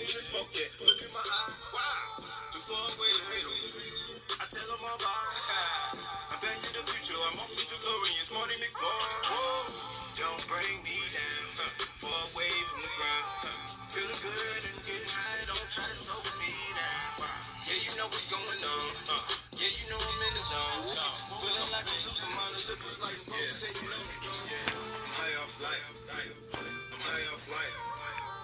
even smoke yet. Look in my eye, wow. Too far away to hate 'em. I tell them I'm fine. I'm back to the future. I'm off with the glory. It's Marty McFly. Whoa. Don't bring me down. Far away from the ground. Feeling good and getting high. Don't try to slow me down. Yeah, you know what's going on. Yeah, you know I'm in the zone. Feeling like I'm some minor lippers like both say you know me. I'm high off life. I'm high off life.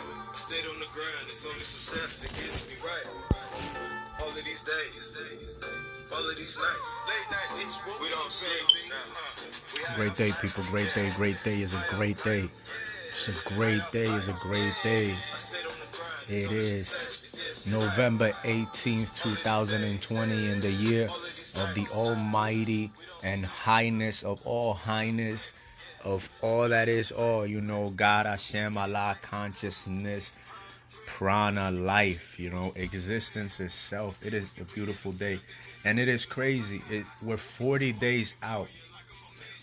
I stayed on the grind. It's only success that gets me right. All of these days, all of these nights, late night, we don't sleep. Great day, people. Great day. Great day is a great day. It's a great day. It's a great day. It is November 18th, 2020, in the year of the Almighty and Highness of all highness, of all that is all, you know, God, Hashem, Allah, consciousness, prana, life, you know, existence itself. It is a beautiful day. And it is crazy. We're 40 days out.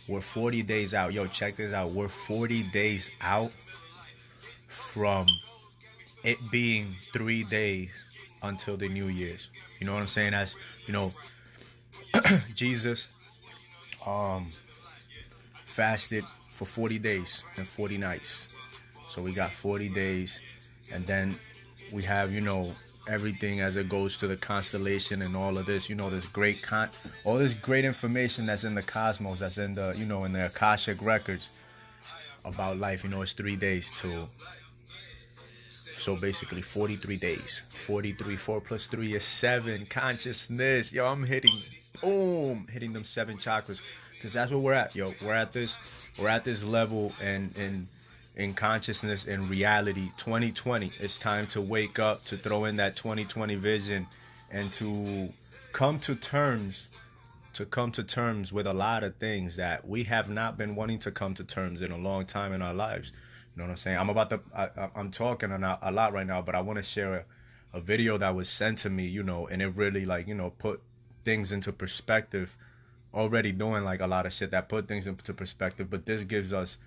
We're 40 days out. Yo, check this out. We're 40 days out from it being 3 days until the New Year's. You know what I'm saying? As you know, Jesus fasted for 40 days and 40 nights. So we got 40 days, and then we have, you know, everything as it goes to the constellation and all of this, you know, this great all this great information that's in the cosmos, that's in the, you know, in the Akashic records about life. You know, it's 3 days till, so basically 43 days. 43, 4 plus 3 is 7. Consciousness. Yo, I'm hitting them 7 chakras, because that's where we're at. Yo, we're at this level and in consciousness and reality. 2020, it's time to wake up, to throw in that 2020 vision, and to come to terms with a lot of things that we have not been wanting to come to terms in a long time in our lives. You know what I'm saying? I'm talking a lot right now, but I want to share a video that was sent to me, you know, and it really, like, you know, put things into perspective. Already doing like a lot of shit that put things into perspective, but this gives us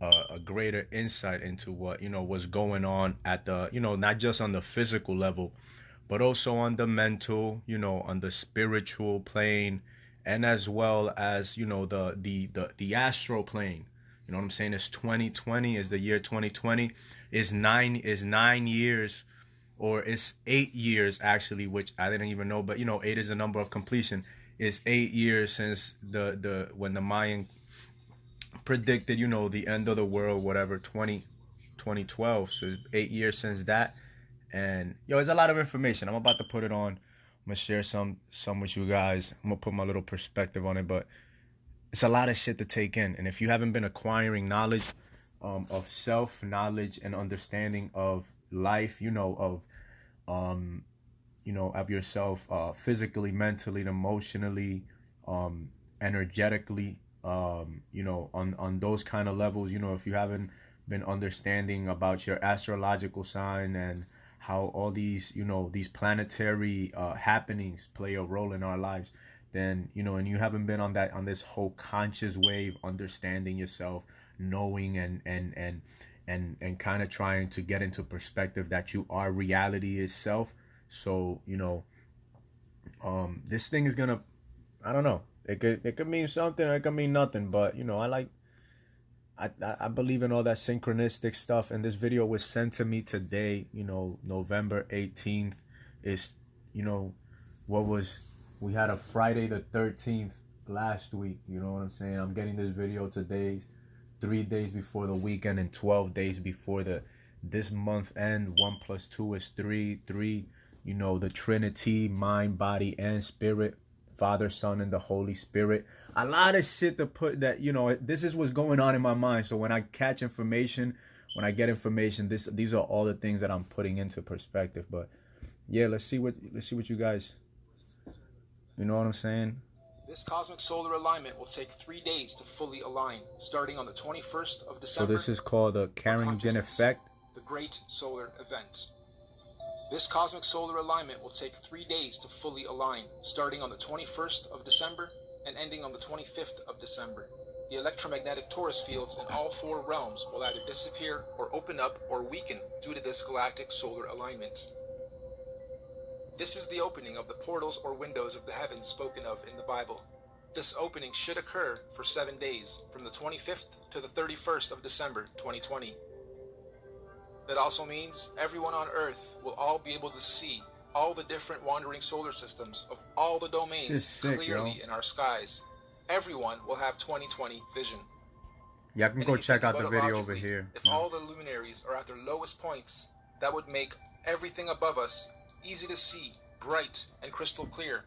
a greater insight into what, you know, what's going on at the, you know, not just on the physical level, but also on the mental, you know, on the spiritual plane, and as well as, you know, the astral plane. You know what I'm saying? It's 2020, is the year 2020, is 9 years, or it's 8 years actually, which I didn't even know, but you know, 8 is a number of completion. It's 8 years since when the Mayan predicted, you know, the end of the world, whatever, 2012. So it's 8 years since that. And yo, it's a lot of information. I'm about to put it on. I'm gonna share some with you guys. I'm gonna put my little perspective on it, but it's a lot of shit to take in. And if you haven't been acquiring knowledge of self, knowledge and understanding of life, you know, of yourself, physically, mentally, emotionally, energetically, you know, on those kind of levels, you know, if you haven't been understanding about your astrological sign and how all these, you know, these planetary happenings play a role in our lives, then, you know, and you haven't been on this whole conscious wave, understanding yourself, knowing and kind of trying to get into perspective that you are reality itself. So, you know, this thing is gonna, I don't know, it could mean something, or it could mean nothing, but you know, I believe in all that synchronistic stuff. And this video was sent to me today, you know, November 18th is, you know, we had a Friday the 13th last week. You know what I'm saying? I'm getting this video today, 3 days before the weekend and 12 days before this month end. 1 + 2 is 3. 3, you know, the Trinity, mind, body, and spirit, Father, Son, and the Holy Spirit. A lot of shit to put that, you know, this is what's going on in my mind. So when I catch information, when I get information, these are all the things that I'm putting into perspective. But yeah, let's see what you guys, you know what I'm saying? This cosmic solar alignment will take 3 days to fully align, starting on the 21st of December. So this is called the Carrington effect. The Great Solar Event. This cosmic solar alignment will take 3 days to fully align, starting on the 21st of December and ending on the 25th of December. The electromagnetic torus fields in all four realms will either disappear or open up or weaken due to this galactic solar alignment. This is the opening of the portals or windows of the heavens spoken of in the Bible. This opening should occur for 7 days, from the 25th to the 31st of December 2020. That also means everyone on Earth will all be able to see all the different wandering solar systems of all the domains sick, clearly in our skies. Everyone will have 2020 vision. Y'all can And go if you check think out the about it video over logically, here. if all the luminaries are at their lowest points, that would make everything above us easy to see, bright, and crystal clear.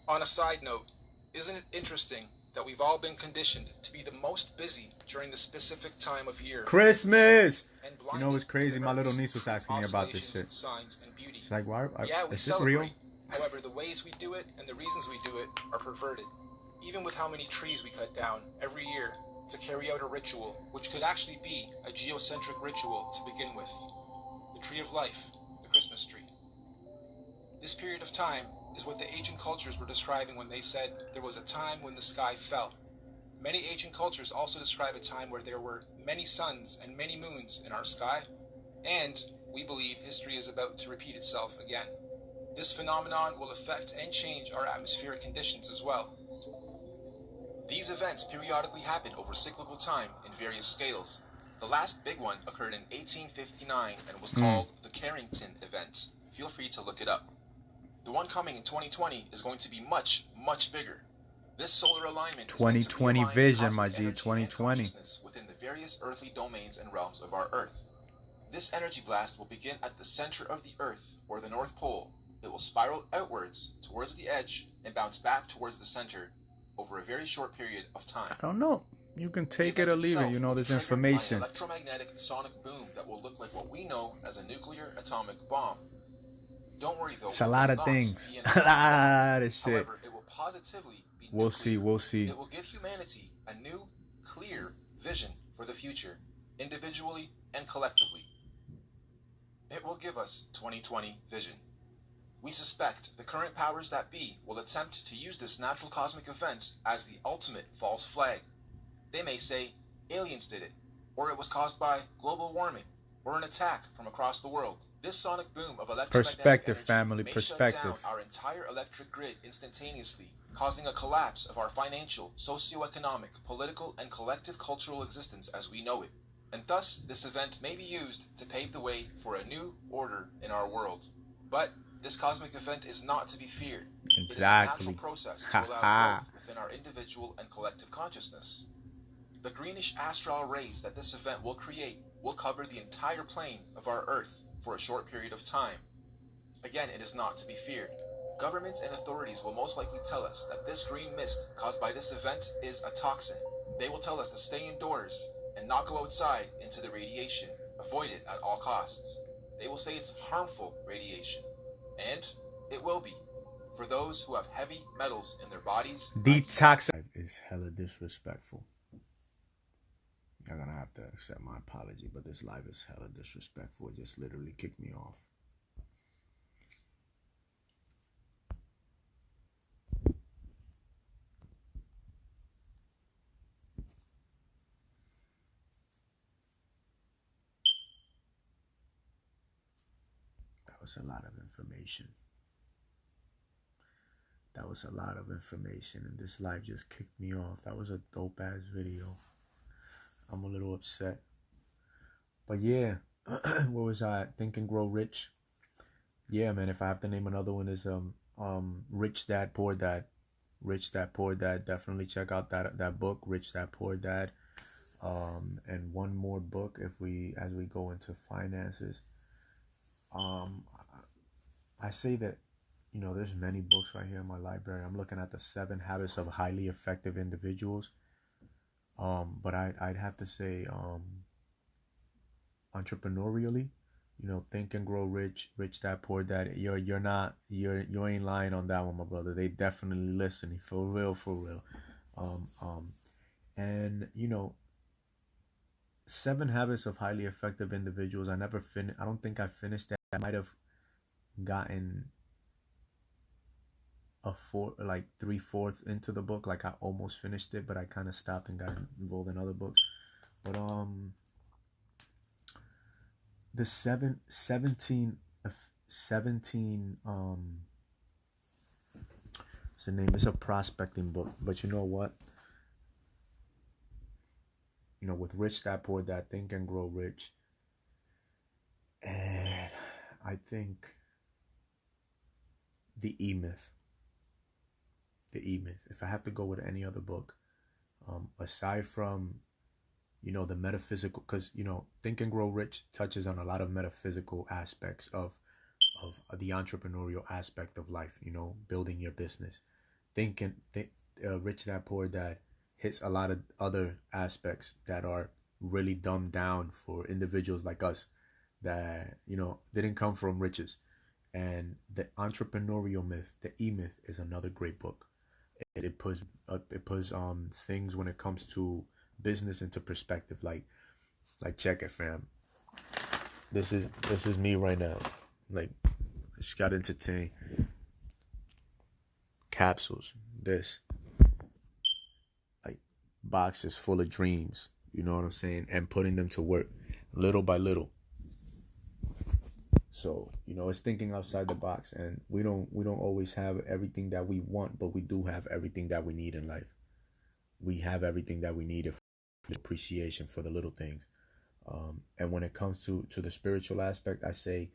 On a side note, isn't it interesting that we've all been conditioned to be the most busy during the specific time of year? Christmas! And You know what's blinded crazy? to My little Earth's niece was true asking me about this oscillations, shit. signs, and beauty. She's like, why? Yeah, we Is this celebrate. real? However, the ways we do it and the reasons we do it are perverted. Even with how many trees we cut down every year to carry out a ritual, which could actually be a geocentric ritual to begin with. The tree of life, the Christmas tree. This period of time is what the ancient cultures were describing when they said there was a time when the sky fell. Many ancient cultures also describe a time where there were many suns and many moons in our sky, and we believe history is about to repeat itself again. This phenomenon will affect and change our atmospheric conditions as well. These events periodically happen over cyclical time in various scales. The last big one occurred in 1859 and was called the Carrington event. Feel free to look it up. The one coming in 2020 is going to be much, much bigger. This solar alignment 2020 is vision, cosmic my G, energy and 2020. consciousness within the various earthly domains and realms of our Earth. This energy blast will begin at the center of the Earth, or the North Pole. It will spiral outwards towards the edge and bounce back towards the center over a very short period of time. I don't know. You can take it or leave it. You know, there's information. An electromagnetic sonic boom that will look like what we know as a nuclear atomic bomb. Don't worry though. It's a lot of things. A lot of shit. However, it will positively be We'll nuclear. see. It will give humanity a new, clear vision for the future, individually and collectively. It will give us 2020 vision. We suspect the current powers that be will attempt to use this natural cosmic event as the ultimate false flag. They may say aliens did it, or it was caused by global warming, or an attack from across the world. This sonic boom of electromagnetic Perspective, energy family, may perspective. shut down our entire electric grid instantaneously, causing a collapse of our financial, socio-economic, political, and collective cultural existence as we know it. And thus, this event may be used to pave the way for a new order in our world. But this cosmic event is not to be feared. Exactly. It is a natural process to allow growth within our individual and collective consciousness. The greenish astral rays that this event will create will cover the entire plane of our Earth for a short period of time. Again, it is not to be feared. Governments and authorities will most likely tell us that this green mist caused by this event is a toxin. They will tell us to stay indoors and not go outside into the radiation. Avoid it at all costs. They will say it's harmful radiation. And it will be. For those who have heavy metals in their bodies. Detox is hella disrespectful. You're gonna have to accept my apology, but this live is hella disrespectful. It just literally kicked me off. That was a lot of information. And this live just kicked me off. That was a dope ass video. I'm a little upset. But yeah, where was I at? Think and Grow Rich. Yeah, man, if I have to name another one is Rich Dad Poor Dad. Rich Dad Poor Dad. Definitely check out that book, Rich Dad Poor Dad. And one more book as we go into finances. I say that, you know, there's many books right here in my library. I'm looking at the 7 Habits of Highly Effective Individuals. But I'd have to say entrepreneurially, you know, Think and Grow Rich, Rich Dad Poor Dad. You ain't lying on that one, my brother. They definitely listening for real. And you know, 7 Habits of Highly Effective Individuals. I don't think I finished that. I might have gotten like 3/4 into the book. Like I almost finished it, but I kind of stopped and got involved in other books. But the 17 it's the name. It's a prospecting book. But you know what? You know, with Rich Dad Poor Dad, Think and Grow Rich, and I think the E-Myth. The E-Myth. If I have to go with any other book, aside from, you know, the metaphysical, because, you know, Think and Grow Rich touches on a lot of metaphysical aspects of the entrepreneurial aspect of life, you know, building your business. Rich Dad Poor Dad hits a lot of other aspects that are really dumbed down for individuals like us that, you know, didn't come from riches. And the entrepreneurial myth, the E-Myth, is another great book. It puts things when it comes to business into perspective. Like check it, fam. This is me right now. Like, I just got entertained. Capsules. This. Like, boxes full of dreams. You know what I'm saying? And putting them to work little by little. So, you know, it's thinking outside the box, and we don't always have everything that we want, but we do have everything that we need in life. We have everything that we need for appreciation for the little things. And when it comes to the spiritual aspect, I say,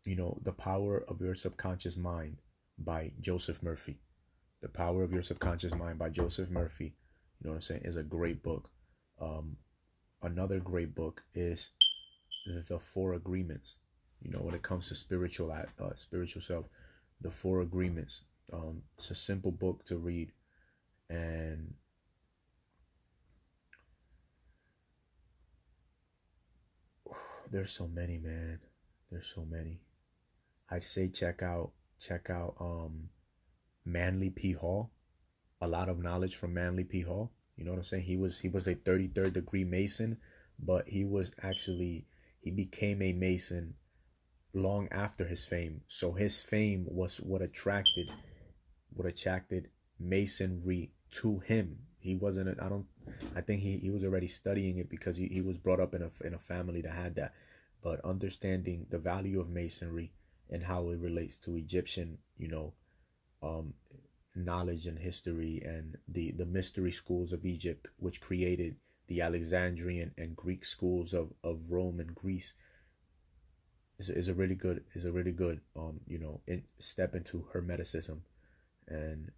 you know, The Power of Your Subconscious Mind by Joseph Murphy. The Power of Your Subconscious Mind by Joseph Murphy, you know what I'm saying, is a great book. Another great book is The Four Agreements. You know, when it comes to spiritual self, The Four Agreements. It's a simple book to read, and there's so many, man. There's so many. I'd say check out Manly P. Hall. A lot of knowledge from Manly P. Hall. You know what I'm saying? He was a 33rd degree Mason, but he became a Mason long after his fame. So his fame was what attracted Masonry to him. He wasn't I think he was already studying it because he was brought up in a family that had that. But understanding the value of Masonry and how it relates to Egyptian, you know, knowledge and history, and the mystery schools of Egypt, which created the Alexandrian and Greek schools of Rome and Greece, is a really good you know, step into Hermeticism. And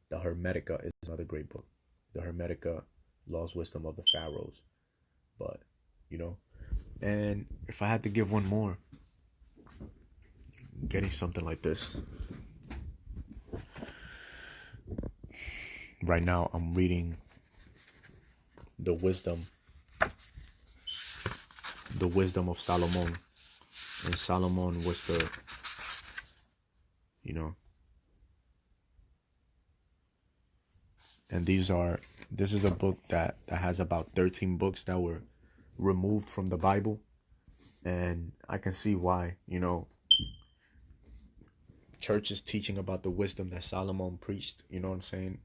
the Hermetica is another great book. The Hermetica, Law's Wisdom of the Pharaohs. But, you know, and if I had to give one more, getting something like this. Right now, I'm reading The Wisdom of Solomon. And Solomon was you know, and this is a book that has about 13 books that were removed from the Bible. And I can see why, you know, churches teaching about the wisdom that Solomon preached, you know what I'm saying?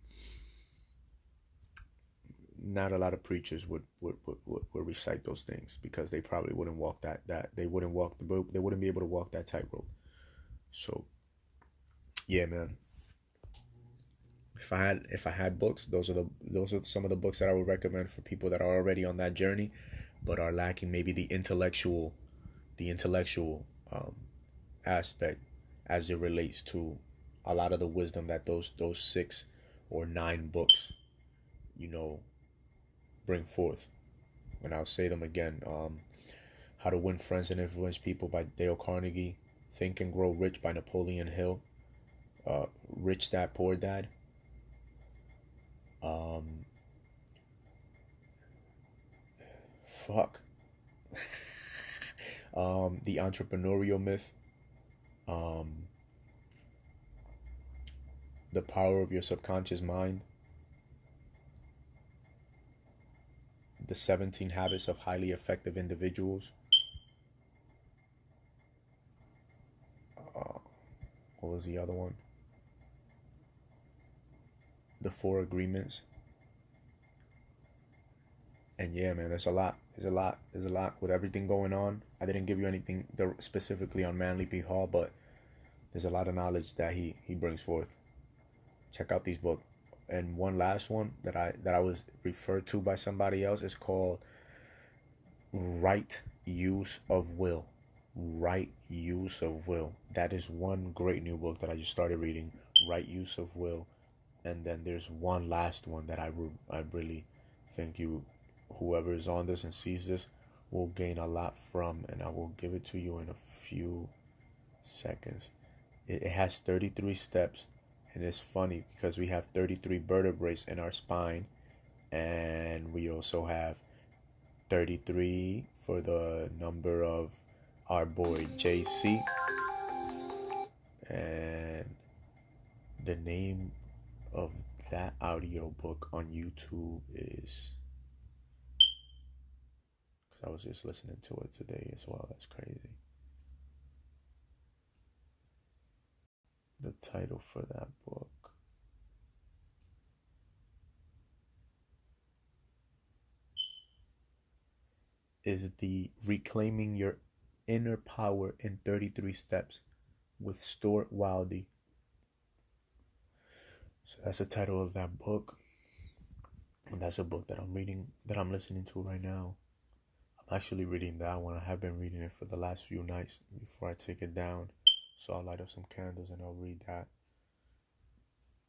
Not a lot of preachers would recite those things, because they probably wouldn't walk that they wouldn't be able to walk that tightrope. So yeah, man. If I had books, those are some of the books that I would recommend for people that are already on that journey, but are lacking maybe the intellectual aspect as it relates to a lot of the wisdom that those 6 or 9 books, you know, bring forth. And I'll say them again. How to Win Friends and Influence People by Dale Carnegie. Think and Grow Rich by Napoleon Hill. Rich Dad Poor Dad. The Entrepreneurial Myth. The Power of Your Subconscious Mind. The 17 Habits of Highly Effective Individuals. What was the other one? the Four Agreements. And yeah, man, there's a lot with everything going on. I didn't give you anything specifically on Manly P. Hall, but there's a lot of knowledge that he brings forth. Check out these books. And one last one that I was referred to by somebody else is called Right Use of Will. Right Use of Will. That is one great new book that I just started reading. Right Use of Will. And then there's one last one that I really think whoever is on this and sees this will gain a lot from, and I will give it to you in a few seconds. It has 33 steps, and it's funny because we have 33 vertebrae in our spine, and we also have 33 for the number of our boy JC, and the name of that audio book on YouTube is, because I was just listening to it today as well. That's crazy. The title for that book is the Reclaiming Your Inner Power in 33 Steps with Stuart Wildy. So that's the title of that book. And that's a book that I'm reading, that I'm listening to right now. I'm actually reading that one. I have been reading it for the last few nights before I take it down. So I'll light up some candles and I'll read that.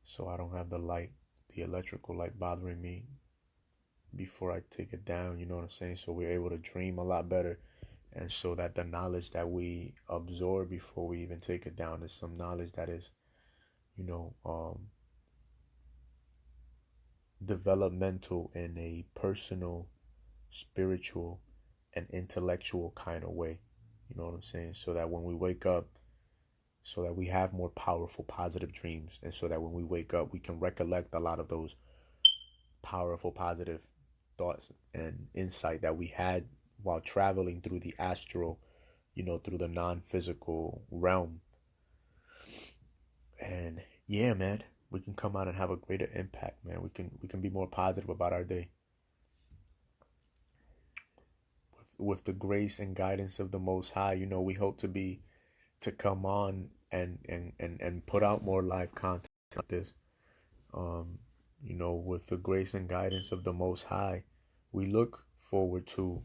So I don't have the electrical light bothering me before I take it down, you know what I'm saying? So we're able to dream a lot better. And so that the knowledge that we absorb before we even take it down is some knowledge that is, developmental in a personal, spiritual, and intellectual kind of way. You know what I'm saying? So that when we wake up, so that we have more powerful, positive dreams. And so that when we wake up, we can recollect a lot of those powerful, positive thoughts and insight that we had while traveling through the astral, through the non-physical realm. And yeah, man, we can come out and have a greater impact, man. We can be more positive about our day. With the grace and guidance of the Most High, we hope to come on and put out more live content like this. With the grace and guidance of the Most High, we look forward to,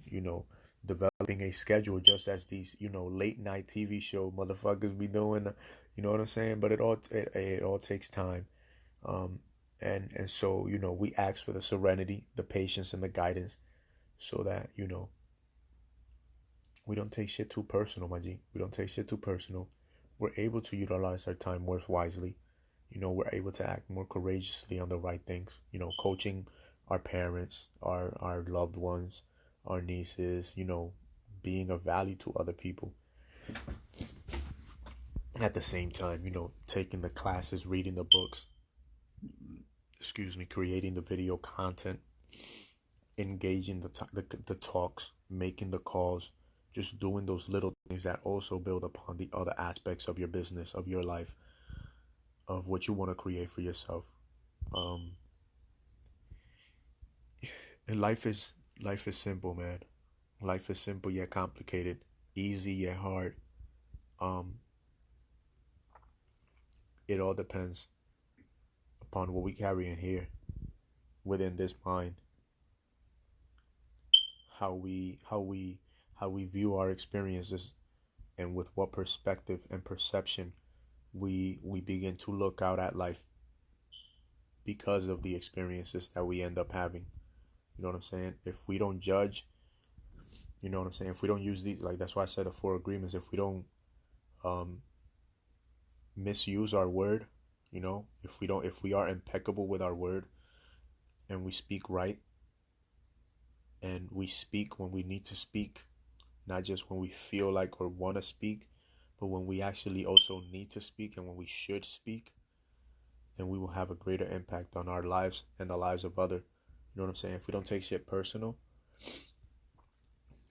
developing a schedule just as these, late night TV show motherfuckers be doing, you know what I'm saying? But it all takes time. And so, we ask for the serenity, the patience, and the guidance so that, we don't take shit too personal, my G. We don't take shit too personal. We're able to utilize our time more wisely. We're able to act more courageously on the right things. Coaching our parents, our loved ones, our nieces, being of value to other people. At the same time, taking the classes, reading the books, creating the video content, engaging the talks, making the calls, just doing those little things that also build upon the other aspects of your business, of your life, of what you want to create for yourself. And life is simple, man. Life is simple yet complicated, easy yet hard. It all depends upon what we carry in here, within this mind, how we view our experiences, and with what perspective and perception we begin to look out at life because of the experiences that we end up having. You know what I'm saying? If we don't judge, you know what I'm saying? If we don't use these, like, that's why I said the Four Agreements. If we don't misuse our word, if we are impeccable with our word, and we speak right, and we speak when we need to speak, not just when we feel like or want to speak, but when we actually also need to speak and when we should speak, then we will have a greater impact on our lives and the lives of other. You know what I'm saying? If we don't take shit personal,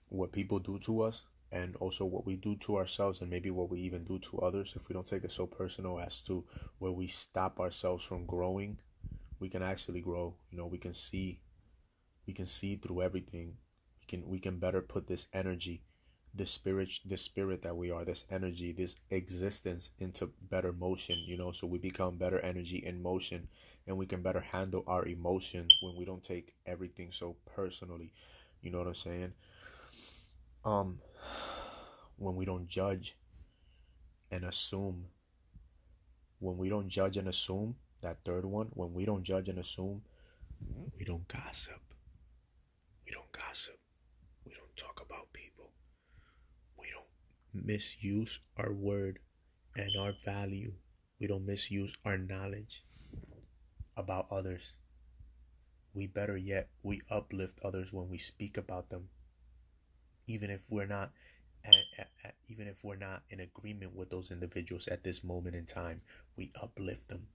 what people do to us, and also what we do to ourselves, and maybe what we even do to others, if we don't take it so personal as to where we stop ourselves from growing, we can actually grow. You know, we can see through everything. We can better put this energy, the spirit that we are, this energy, this existence into better motion, you know, so we become better energy in motion, and we can better handle our emotions when we don't take everything so personally. You know what I'm saying? Um when we don't judge and assume, when we don't judge and assume, that third one, when we don't judge and assume, we don't gossip. We don't gossip. We don't talk about people. We don't misuse our word and our value. We don't misuse our knowledge about others. We better yet, we uplift others when we speak about them, even if we're not even if we're not in agreement with those individuals at this moment in time. We uplift them.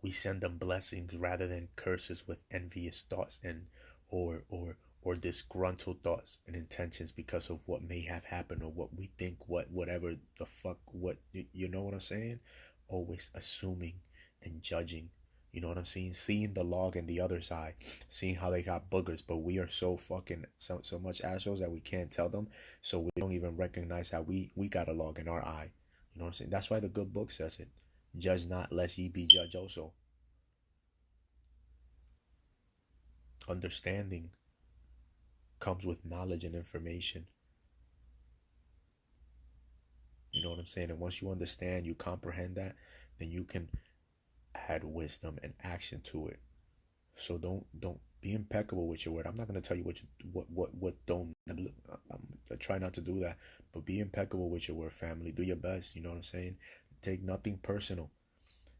We send them blessings rather than curses with envious thoughts and or disgruntled thoughts and intentions because of what may have happened or what we think, whatever the fuck, what, you know what I'm saying? Always assuming and judging. You know what I'm saying? Seeing the log in the other side, seeing how they got boogers, but we are so fucking so much assholes that we can't tell them, so we don't even recognize how we got a log in our eye. You know what I'm saying? That's why the good book says it. Judge not, lest ye be judged also. Understanding comes with knowledge and information. You know what I'm saying? And once you understand, you comprehend that, then you can add wisdom and action to it. So don't be impeccable with your word. I'm not gonna tell you what don't. I try not to do that, but be impeccable with your word, family. Do your best. You know what I'm saying? Take nothing personal,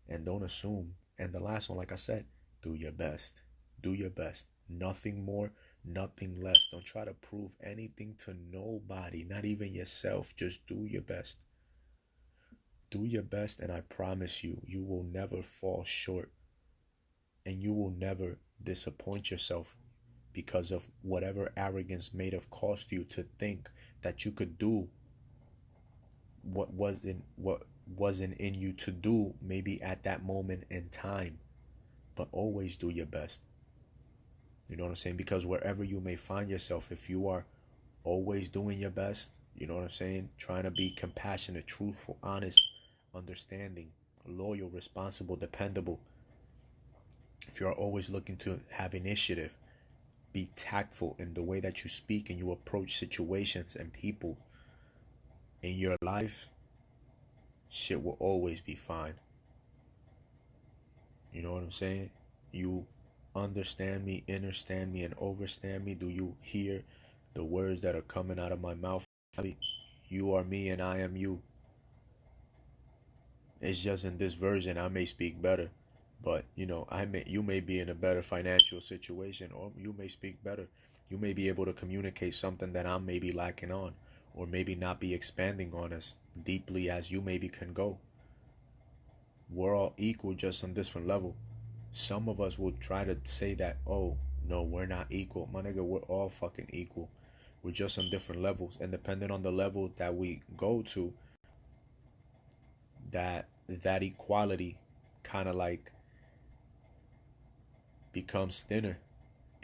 and don't assume. And the last one, like I said, do your best. Do your best. Nothing more, nothing less. Don't try to prove anything to nobody, not even yourself. Just do your best. Do your best, and I promise you, you will never fall short, and you will never disappoint yourself because of whatever arrogance may have caused you to think that you could do what wasn't in you to do, maybe at that moment in time. But always do your best. You know what I'm saying? Because wherever you may find yourself, if you are always doing your best, you know what I'm saying? Trying to be compassionate, truthful, honest, understanding, loyal, responsible, dependable. If you're always looking to have initiative, be tactful in the way that you speak and you approach situations and people in your life, shit will always be fine. You know what I'm saying? You understand me, understand me, and overstand me. Do you hear the words that are coming out of my mouth? You are me and I am you. It's just in this version I may speak better, but you may be in a better financial situation, or you may speak better. You may be able to communicate something that I'm maybe lacking on, or maybe not be expanding on as deeply as you maybe can go. We're all equal, just on different level. Some of us will try to say that, oh no, we're not equal. My nigga, we're all fucking equal. We're just on different levels, and depending on the level that we go to, that equality kind of like becomes thinner,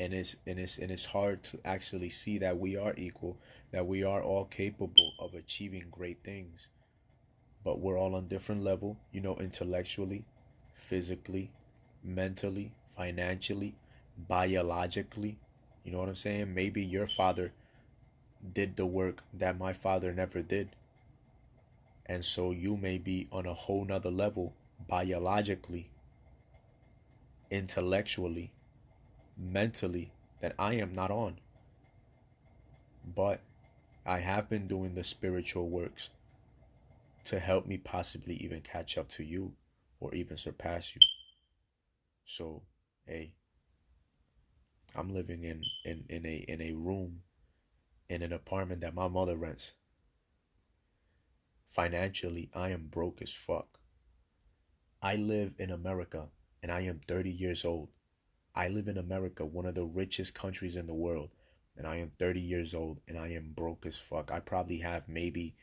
and it's hard to actually see that we are equal, that we are all capable of achieving great things. But we're all on different level, intellectually, physically, mentally, financially, biologically. You know what I'm saying? Maybe your father did the work that my father never did, and so you may be on a whole nother level, biologically, intellectually, mentally, that I am not on. But I have been doing the spiritual works to help me possibly even catch up to you, or even surpass you. So, hey, I'm living in a room in an apartment that my mother rents. Financially, I am broke as fuck. I live in America and I am 30 years old. I live in America, one of the richest countries in the world, and I am 30 years old and I am broke as fuck. I probably have maybe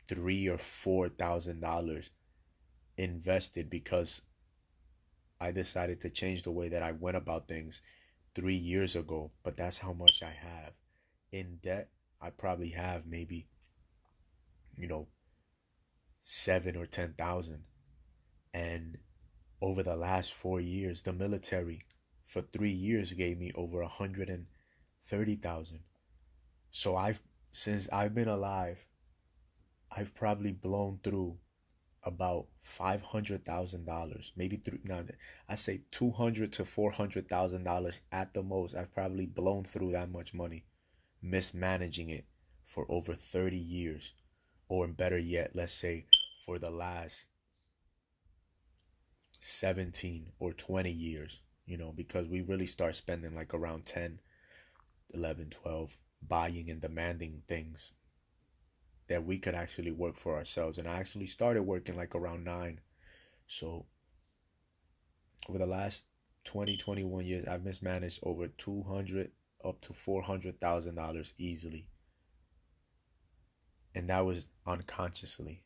$3,000 or $4,000 invested because I decided to change the way that I went about things 3 years ago, but that's how much I have. In debt, I probably have maybe, you know, 7 or 10,000. And over the last 4 years, the military for 3 years gave me over 130,000. So since I've been alive, I've probably blown through about $500,000, maybe three. Now I say $200,000 to $400,000 at the most. I've probably blown through that much money, mismanaging it for over 30 years, or better yet, let's say for the last 17 or 20 years. Because we really start spending like around 10, 11, 12, buying and demanding things that we could actually work for ourselves. And I actually started working like around 9. So over the last 20, 21 years, I've mismanaged over 200 up to $400,000 easily. And that was unconsciously.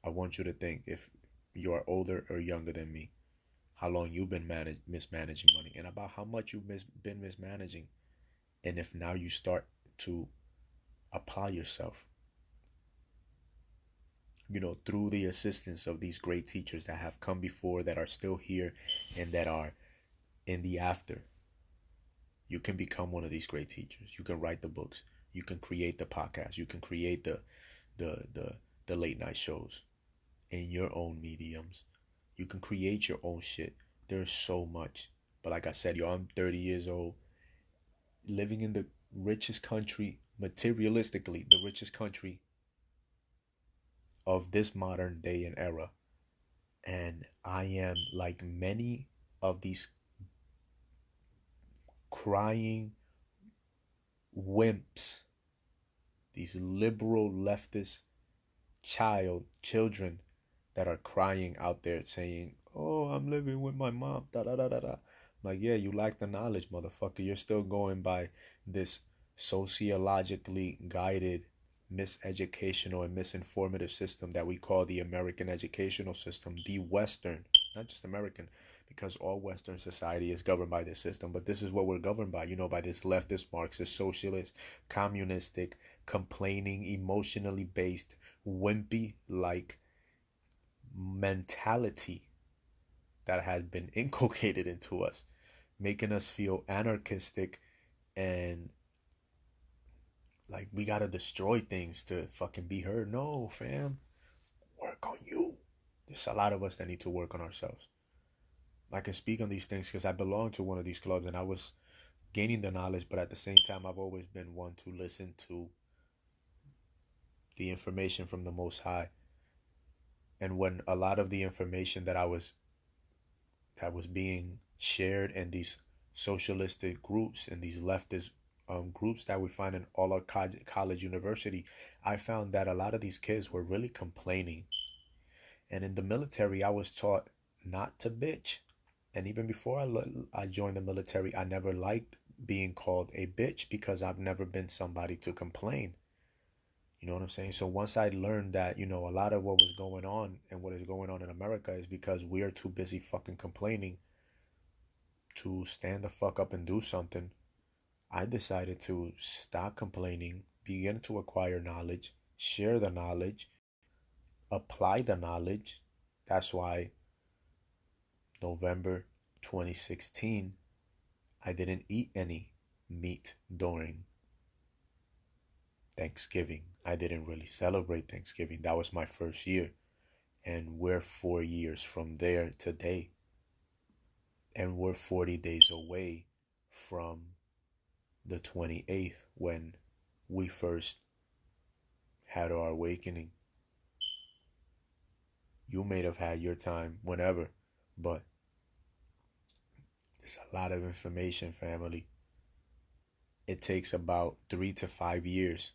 I want you to think, if you are older or younger than me, how long you've been mismanaging money, and about how much you've been mismanaging. And if now you start to apply yourself, through the assistance of these great teachers that have come before, that are still here, and that are in the after, you can become one of these great teachers. You can write the books. You can create the podcast. You can create the late night shows in your own mediums. You can create your own shit. There's so much. But like I said, I'm 30 years old, living in the richest country, materialistically, the richest country of this modern day and era. And I am like many of these crying wimps, these liberal leftist children that are crying out there saying, oh, I'm living with my mom, da da da da da. Like, yeah, you lack the knowledge, motherfucker. You're still going by this sociologically guided, miseducational and misinformative system that we call the American educational system, the Western, not just American, because all Western society is governed by this system. But this is what we're governed by, by this leftist, Marxist, socialist, communistic, complaining, emotionally based, wimpy-like mentality that has been inculcated into us, making us feel anarchistic and like we gotta destroy things to fucking be heard. No, fam. Work on you. There's a lot of us that need to work on ourselves. I can speak on these things because I belong to one of these clubs and I was gaining the knowledge, but at the same time, I've always been one to listen to the information from the Most High. And when a lot of the information that was being shared in these socialistic groups and these leftist groups that we find in all our college university, I found that a lot of these kids were really complaining. And in the military, I was taught not to bitch. And even before I joined the military, I never liked being called a bitch because I've never been somebody to complain. You know what I'm saying? So once I learned that, a lot of what was going on and what is going on in America is because we are too busy fucking complaining to stand the fuck up and do something, I decided to stop complaining, begin to acquire knowledge, share the knowledge, apply the knowledge. That's why November 2016, I didn't eat any meat during Thanksgiving. I didn't really celebrate Thanksgiving. That was my first year. And we're 4 years from there today. And we're 40 days away from the 28th when we first had our awakening. You may have had your time whenever, but it's a lot of information, family. It takes about 3 to 5 years.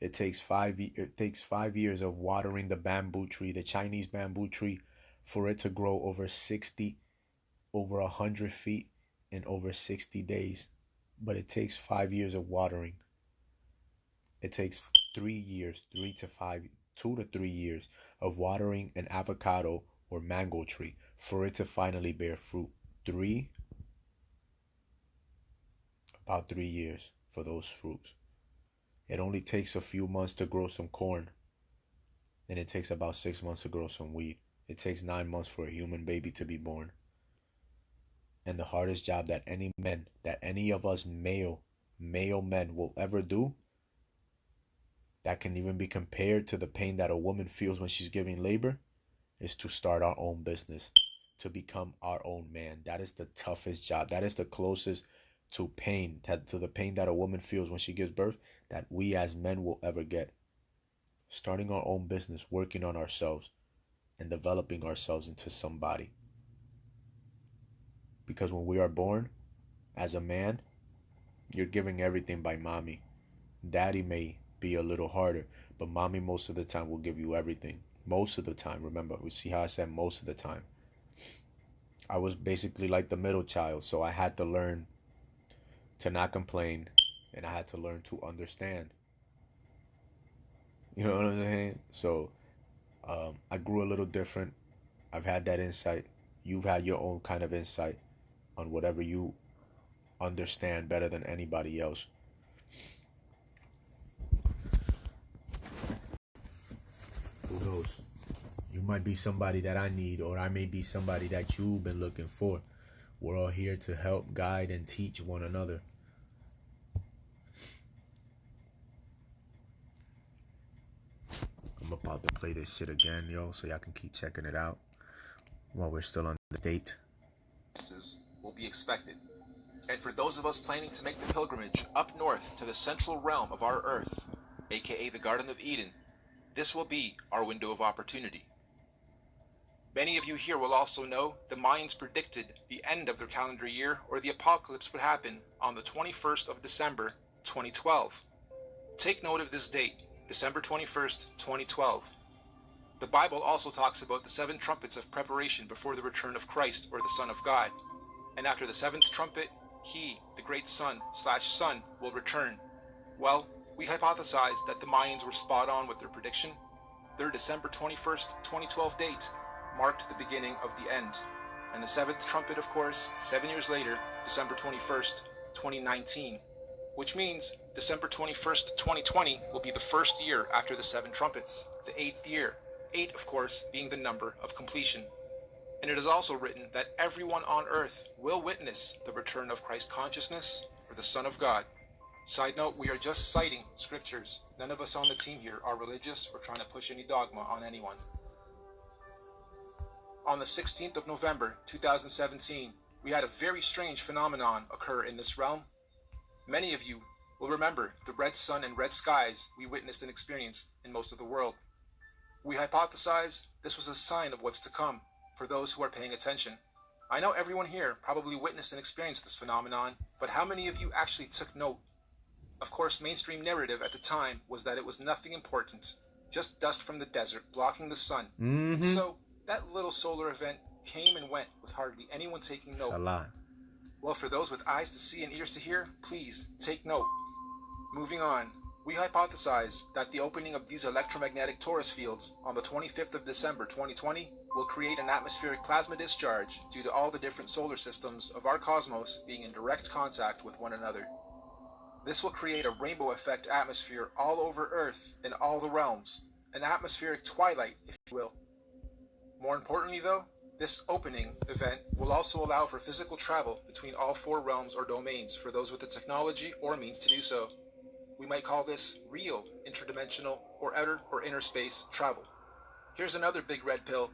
It takes 5 years of watering the bamboo tree, the Chinese bamboo tree, for it to grow over 100 feet in over 60 days. But it takes 5 years of watering. It takes 3 years, 2 to 3 years of watering an avocado or mango tree for it to finally bear fruit. About 3 years for those fruits. It only takes a few months to grow some corn, and it takes about 6 months to grow some wheat. It takes 9 months for a human baby to be born. And the hardest job that any of us male men will ever do, that can even be compared to the pain that a woman feels when she's giving labor, is to start our own business, to become our own man. That is the toughest job. That is the closest to pain, to the pain that a woman feels when she gives birth, that we as men will ever get. Starting our own business, working on ourselves, and developing ourselves into somebody. Because when we are born, as a man, you're giving everything by mommy. Daddy may be a little harder, but mommy most of the time will give you everything. Most of the time, remember, we see how I said most of the time. I was basically like the middle child, so I had to learn to not complain, and I had to learn to understand. You know what I'm saying? So I grew a little different. I've had that insight. You've had your own kind of insight on whatever you understand better than anybody else. Who knows? You might be somebody that I need, or I may be somebody that you've been looking for. We're all here to help, guide, and teach one another. I'm about to play this shit again, yo, so y'all can keep checking it out while we're still on the date. Will be expected. And for those of us planning to make the pilgrimage up north to the central realm of our earth, aka the Garden of Eden, this will be our window of opportunity. Many of you here will also know the Mayans predicted the end of their calendar year, or the apocalypse, would happen on the 21st of December, 2012. Take note of this date, December 21st, 2012. The Bible also talks about the 7 trumpets of preparation before the return of Christ, or the Son of God. And after the 7th trumpet, he, the great Son, will return. Well, we hypothesized that the Mayans were spot on with their prediction. Their December 21st, 2012 date marked the beginning of the end. And the 7th trumpet, of course, 7 years later, December 21st, 2019. Which means December 21st, 2020 will be the first year after the 7 trumpets, the 8th year. 8, of course, being the number of completion. And it is also written that everyone on earth will witness the return of Christ consciousness, or the Son of God. Side note, we are just citing scriptures. None of us on the team here are religious or trying to push any dogma on anyone. On the 16th of November, 2017, we had a very strange phenomenon occur in this realm. Many of you will remember the red sun and red skies we witnessed and experienced in most of the world. We hypothesize this was a sign of what's to come for those who are paying attention. I know everyone here probably witnessed and experienced this phenomenon, but how many of you actually took note? Of course, mainstream narrative at the time was that it was nothing important, just dust from the desert blocking the sun. And so that little solar event came and went with hardly anyone taking note. Salah. Well, for those with eyes to see and ears to hear, please take note. Moving on, we hypothesize that the opening of these electromagnetic torus fields on the 25th of December 2020 will create an atmospheric plasma discharge due to all the different solar systems of our cosmos being in direct contact with one another. This will create a rainbow effect atmosphere all over Earth in all the realms, an atmospheric twilight, if you will. More importantly though, this opening event will also allow for physical travel between all 4 realms or domains for those with the technology or means to do so. We might call this real interdimensional or outer or inner space travel. Here's another big red pill.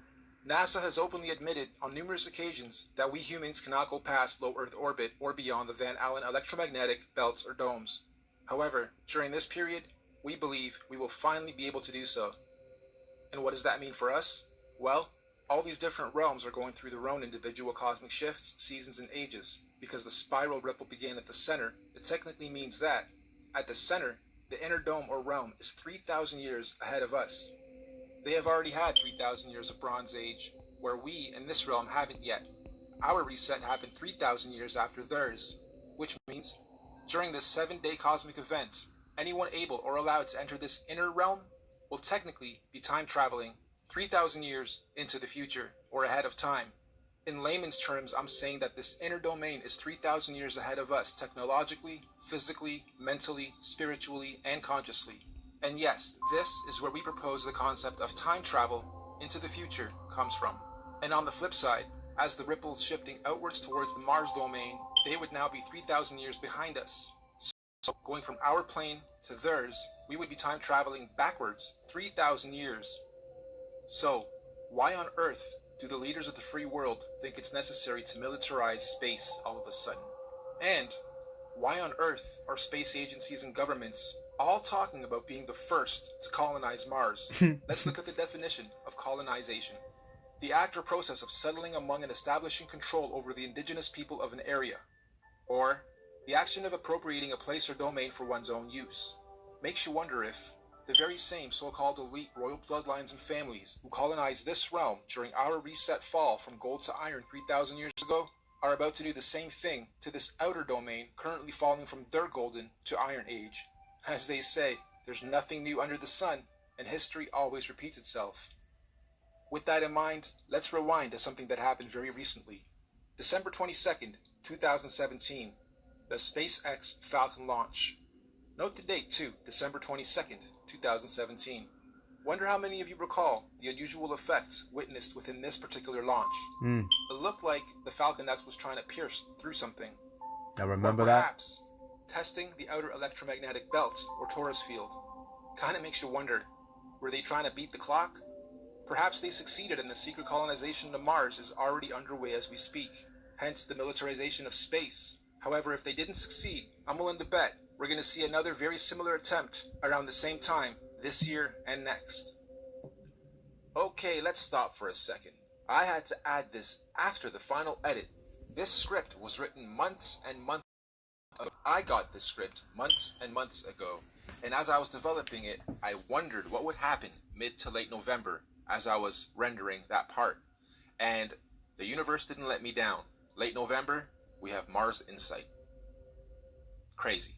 NASA has openly admitted on numerous occasions that we humans cannot go past low Earth orbit or beyond the Van Allen electromagnetic belts or domes. However, during this period, we believe we will finally be able to do so. And what does that mean for us? Well, all these different realms are going through their own individual cosmic shifts, seasons, and ages. Because the spiral ripple began at the center, it technically means that, at the center, the inner dome or realm is 3,000 years ahead of us. They have already had 3,000 years of Bronze Age, where we in this realm haven't yet. Our reset happened 3,000 years after theirs, which means, during this 7-day cosmic event, anyone able or allowed to enter this inner realm will technically be time traveling 3,000 years into the future, or ahead of time. In layman's terms, I'm saying that this inner domain is 3,000 years ahead of us, technologically, physically, mentally, spiritually, and consciously. And yes, this is where we propose the concept of time travel into the future comes from. And on the flip side, as the ripples shifting outwards towards the Mars domain, they would now be 3,000 years behind us. So going from our plane to theirs, we would be time traveling backwards 3,000 years. So why on earth do the leaders of the free world think it's necessary to militarize space all of a sudden? And why on earth are space agencies and governments all talking about being the first to colonize Mars? Let's look at the definition of colonization. The act or process of settling among and establishing control over the indigenous people of an area, or the action of appropriating a place or domain for one's own use. Makes you wonder if the very same so-called elite royal bloodlines and families who colonized this realm during our reset fall from gold to iron 3,000 years ago are about to do the same thing to this outer domain currently falling from their golden to iron age. As they say, there's nothing new under the sun, and history always repeats itself. With that in mind, let's rewind to something that happened very recently. December 22nd, 2017, the SpaceX Falcon launch. Note the date too, December 22nd, 2017. Wonder how many of you recall the unusual effects witnessed within this particular launch. It looked like the Falcon X was trying to pierce through something. I remember or that. perhaps testing the outer electromagnetic belt or torus field. Kinda makes you wonder, were they trying to beat the clock? Perhaps they succeeded and the secret colonization of Mars is already underway as we speak, hence the militarization of space. However, if they didn't succeed, I'm willing to bet we're going to see another very similar attempt around the same time this year and next. Okay, let's stop for a second. I had to add this after the final edit. This script was written months and months ago. I got this script months and months ago, and as I was developing it, I wondered what would happen mid to late November as I was rendering that part. And the universe didn't let me down. Late November, we have Mars in sight. Crazy.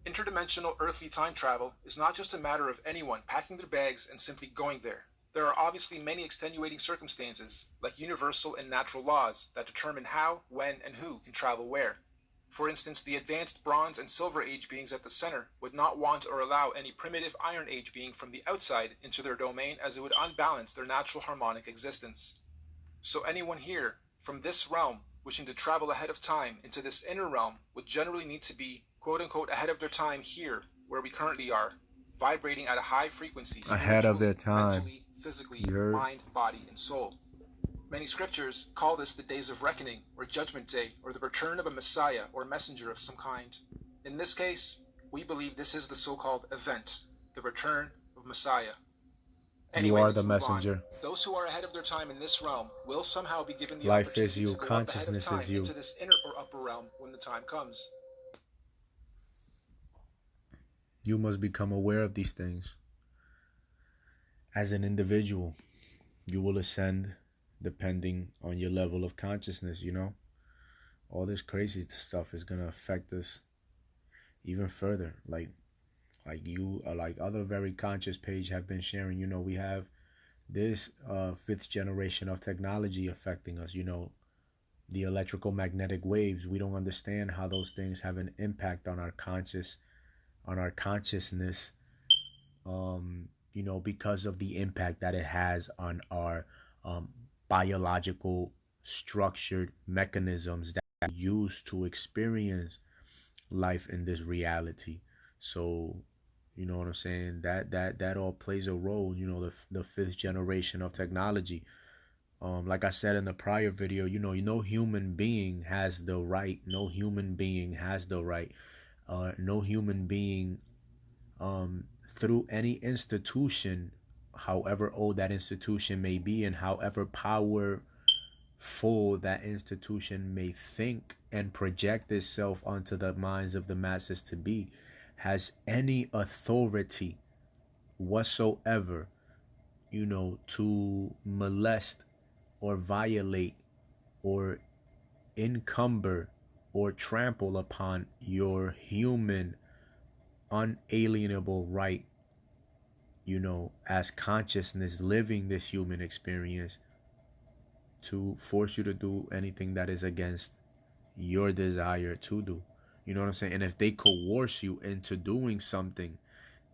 Interdimensional earthly time travel is not just a matter of anyone packing their bags and simply going there. There are obviously many extenuating circumstances, like universal and natural laws, that determine how, when, and who can travel where. For instance, the advanced Bronze and Silver Age beings at the center would not want or allow any primitive Iron Age being from the outside into their domain, as it would unbalance their natural harmonic existence. So anyone here, from this realm, wishing to travel ahead of time into this inner realm, would generally need to be, quote-unquote, ahead of their time here, where we currently are, vibrating at a high frequency, Ahead of their spiritually, time. mentally, physically, mind, body, and soul. Many scriptures call this the days of reckoning, or judgment day, or the return of a messiah or messenger of some kind. In this case, we believe this is the so-called event, the return of Messiah. Anyway, You are let's the move on. messenger. Those who are ahead of their time in this realm will somehow be given the Life opportunity is you, to go up ahead of consciousness time is you. into this inner or upper realm when the time comes. You must become aware of these things. As an individual, you will ascend depending on your level of consciousness, you know. All this crazy stuff is going to affect us even further. Like you, like other very conscious page have been sharing, you know, we have this fifth generation of technology affecting us, you know, the electrical magnetic waves. We don't understand how those things have an impact on our consciousness, you know, because of the impact that it has on our biological structured mechanisms that we use to experience life in this reality. So, you know what I'm saying? That all plays a role, you know, the fifth generation of technology. Like I said in the prior video, you know, no human being has the right. No human being has the right. No human being, through any institution, however old that institution may be and however powerful that institution may think and project itself onto the minds of the masses to be, has any authority whatsoever, you know, to molest or violate or encumber or trample upon your human unalienable right, you know, as consciousness living this human experience, to force you to do anything that is against your desire to do. You know what I'm saying? And if they coerce you into doing something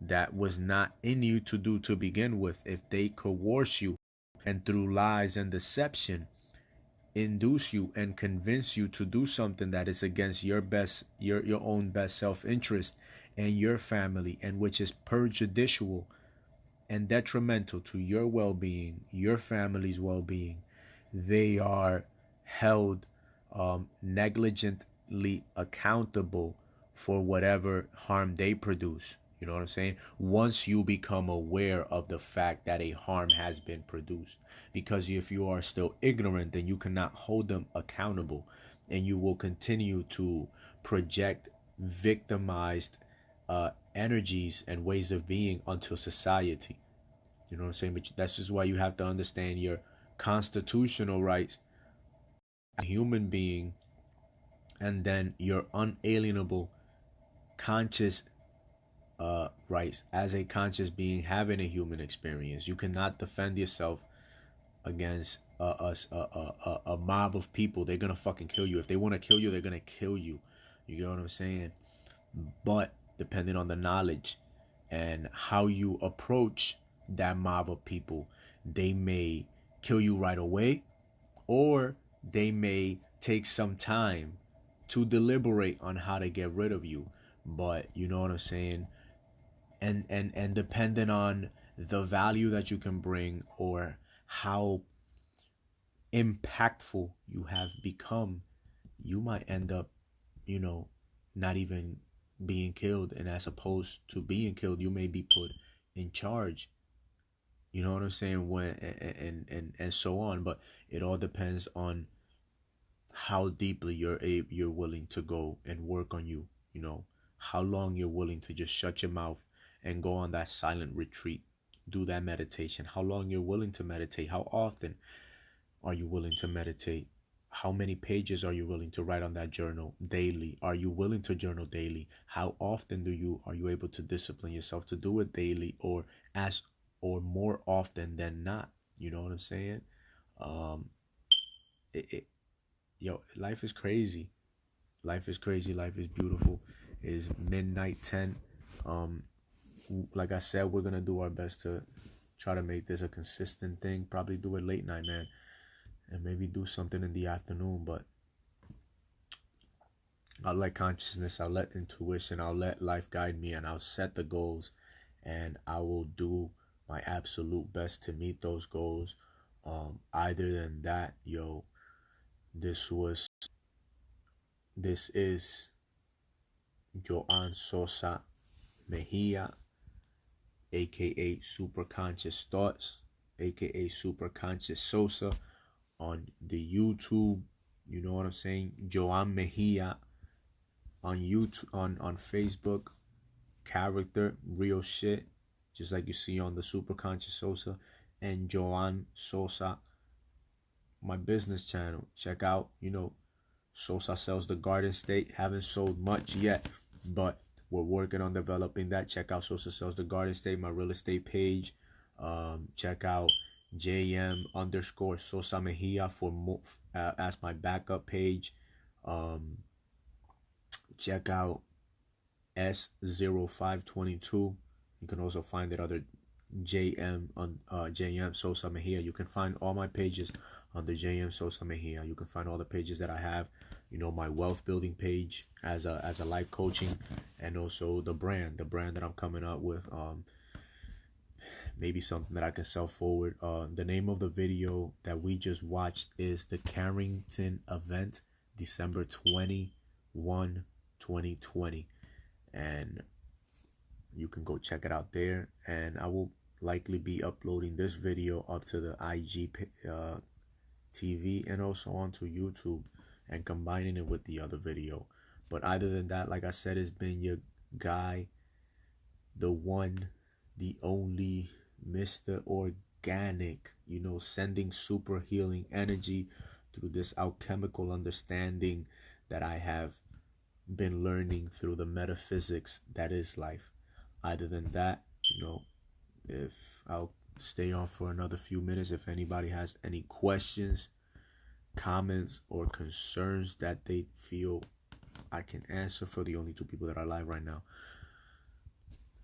that was not in you to do to begin with, if they coerce you and through lies and deception induce you and convince you to do something that is against your own best self-interest and your family, and which is prejudicial and detrimental to your well-being, your family's well-being, they are held negligently accountable for whatever harm they produce. You know what I'm saying? Once you become aware of the fact that a harm has been produced. Because if you are still ignorant, then you cannot hold them accountable. And you will continue to project victimized energies and ways of being onto society. You know what I'm saying? But that's just why you have to understand your constitutional rights as a human being, and then your unalienable conscious rights as a conscious being having a human experience. You cannot defend yourself against a mob of people. They're gonna fucking kill you. If they want to kill you, they're gonna kill you. You get what I'm saying? But depending on the knowledge and how you approach that mob of people, they may kill you right away, or they may take some time to deliberate on how to get rid of you. But you know what I'm saying? And depending on the value that you can bring, or how impactful you have become, you might end up, you know, not even being killed. And as opposed to being killed, you may be put in charge. You know what I'm saying? When and so on. But it all depends on how deeply you're willing to go and work on you. You know, how long you're willing to just shut your mouth and go on that silent retreat, do that meditation. How long you're willing to meditate. How often are you willing to meditate? How many pages are you willing to write on that journal daily? Are you willing to journal daily? How often are you able to discipline yourself to do it daily, or more often than not? You know what I'm saying? Um, yo, life is crazy. Life is crazy. Life is beautiful. It's midnight 10. Like I said, we're gonna do our best to try to make this a consistent thing. Probably do it late night, man, and maybe do something in the afternoon. But I'll let consciousness, I'll let intuition, I'll let life guide me, and I'll set the goals, and I will do my absolute best to meet those goals. Either than that, yo, this is Joan Sosa Mejia, aka Superconscious Thoughts, aka Superconscious Sosa, on the YouTube. You know what I'm saying? Joan Mejia on YouTube, on Facebook. Character, real shit, just like you see on the Superconscious Sosa. And Joan Sosa, my business channel. Check out, you know, Sosa Sells the Garden State. Haven't sold much yet, but we're working on developing that. Check out Sosa Sells the Garden State, my real estate page. Check out JM_Sosa Mejia for as my backup page. Check out S0522. You can also find it under JM on JM Sosa Mejia. You can find all my pages under JM Sosa Mejia. You can find all the pages that I have. You know, my wealth building page as a life coaching, and also the brand that I'm coming up with. Maybe something that I can sell forward. The name of the video that we just watched is the Carrington event, December 21, 2020. And you can go check it out there. And I will likely be uploading this video up to the IG TV and also onto YouTube, and combining it with the other video. But other than that, like I said, it's been your guy, the one, the only, Mr. Organic, you know, sending super healing energy through this alchemical understanding that I have been learning through the metaphysics that is life. Other than that, you know, if I'll stay on for another few minutes, if anybody has any questions, comments or concerns that they feel I can answer for the only 2 people that are live right now.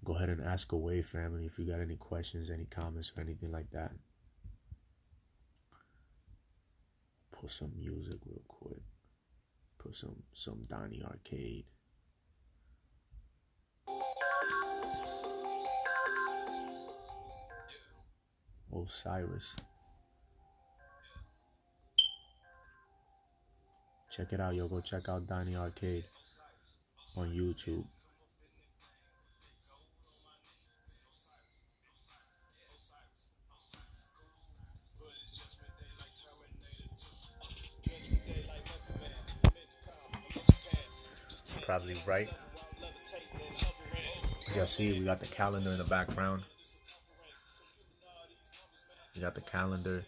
Go ahead and ask away, family, if you got any questions, any comments, or anything like that. Put some music real quick. Put some Donnie Arcade. Osiris. Check it out, yo. Go check out Donnie Arcade on YouTube. Probably right. As y'all see, we got the calendar in the background. We got the calendar.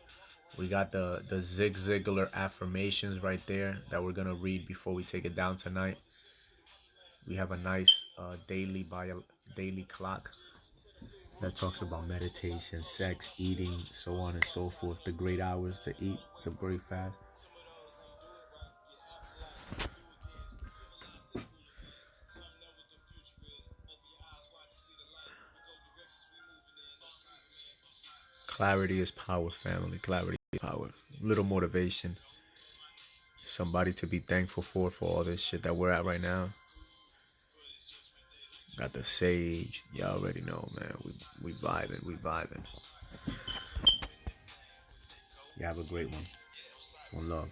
We got the Zig Ziglar affirmations right there that we're going to read before we take it down tonight. We have a nice daily clock that talks about meditation, sex, eating, so on and so forth. The great hours to eat, to break fast. Clarity is power, family. Clarity is power. Little motivation. Somebody to be thankful for all this shit that we're at right now. Got the sage. Y'all already know, man. We vibing. We vibing. You have a great one. One love.